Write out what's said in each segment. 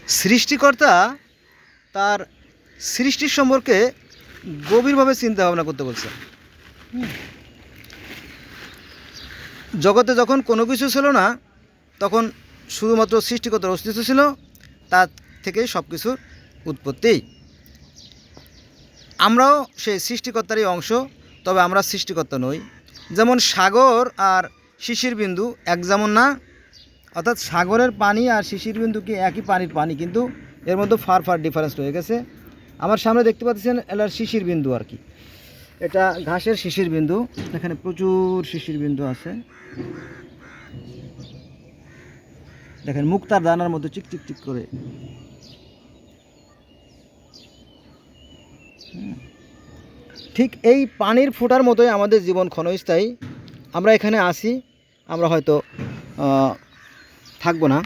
সৃষ্টিকর্তা তার সৃষ্টির সম্পর্কে গভীরভাবে চিন্তা ভাবনা করতে বলছে। জগতে যখন কোনো কিছু ছিল না, তখন শুধুমাত্র সৃষ্টিকর্তার অস্তিত্ব ছিল, তার থেকেই সব কিছুর উৎপত্তি। আমরাও সেই সৃষ্টিকর্তারই অংশ, তবে আমরা সৃষ্টিকর্তা নই। যেমন সাগর আর শিশির বিন্দু এক যেমন না, অর্থাৎ সাগরের পানি আর শিশির বিন্দু কি একই পানির পানি, কিন্তু এর মধ্যে ফার ফার ডিফারেন্স রয়ে গেছে। আমার সামনে দেখতে পাচ্ছেন এলার শিশির বিন্দু আর কি, এটা ঘাসের শিশির বিন্দু। এখানে প্রচুর শিশির বিন্দু আছে, দেখেন মুক্তার দানার মতো চিকচিক করে। ঠিক এই পানির ফোঁটার মতোই আমাদের জীবন ক্ষণস্থায়ী। আমরা এখানে আসি, আমরা হয়তো থাকবো না।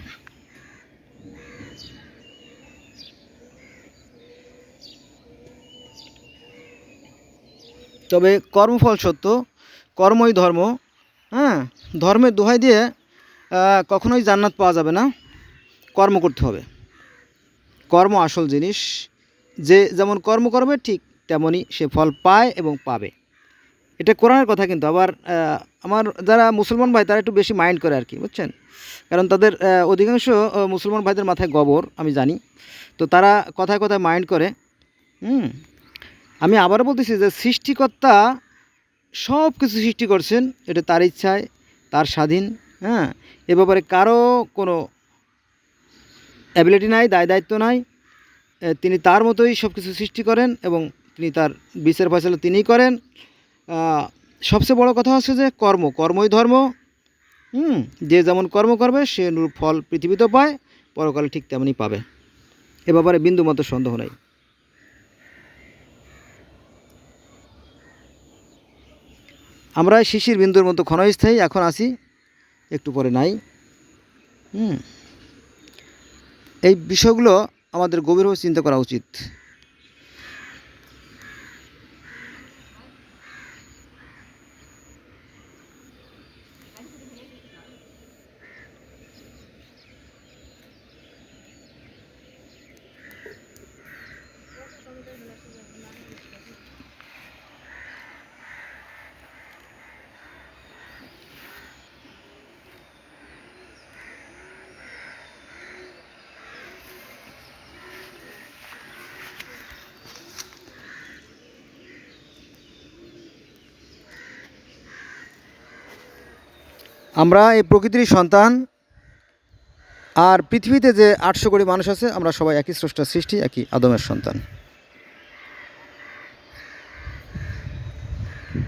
তবে কর্মফল সত্য, কর্মই ধর্ম। হ্যাঁ, ধর্মের দোহাই দিয়ে কখনোই জান্নাত পাওয়া যাবে না, কর্ম করতে হবে। কর্ম আসল জিনিস, যে যেমন কর্ম করবে ঠিক তেমনই সে ফল পায় এবং পাবে। এটা কোরআনের কথা। কিন্তু আবার আমার যারা মুসলমান ভাই তারা একটু বেশি মাইন্ড করে আর কি, বুঝছেন, কারণ তাদের অধিকাংশ মুসলমান ভাইদের মাথায় গোবর, আমি জানি, তো তারা কথায় কথায় মাইন্ড করে। আমি আবারও বলতেছি যে সৃষ্টিকর্তা সব কিছু সৃষ্টি করছেন, এটা তার ইচ্ছায়, তার স্বাধীন। হ্যাঁ, এ ব্যাপারে কারো কোনো অ্যাবিলিটি নাই, দায় দায়িত্ব নাই। তিনি তার মতোই সব কিছু সৃষ্টি করেন এবং তিনি তার বিচার ফয়সালা তিনিই করেন। সবচেয়ে বড় কথা হচ্ছে যে কর্মই ধর্ম। যে যেমন কর্ম করবে সে অনুরূপ ফল পৃথিবীতেও পায়, পরকালে ঠিক তেমনই পাবে। এ ব্যাপারে বিন্দুমাত্র সন্দেহ নেই। আমরা শিশির বিন্দুর মতো ক্ষণস্থায়ী, এখন আসি, একটু পরে নাই। এই বিষয়গুলো আমাদের গভীরভাবে চিন্তা করা উচিত। আমরা এই প্রকৃতির সন্তান, আর পৃথিবীতে যে 800 কোটি মানুষ আছে, আমরা সবাই একই স্রষ্টার সৃষ্টি, একই আদমের সন্তান।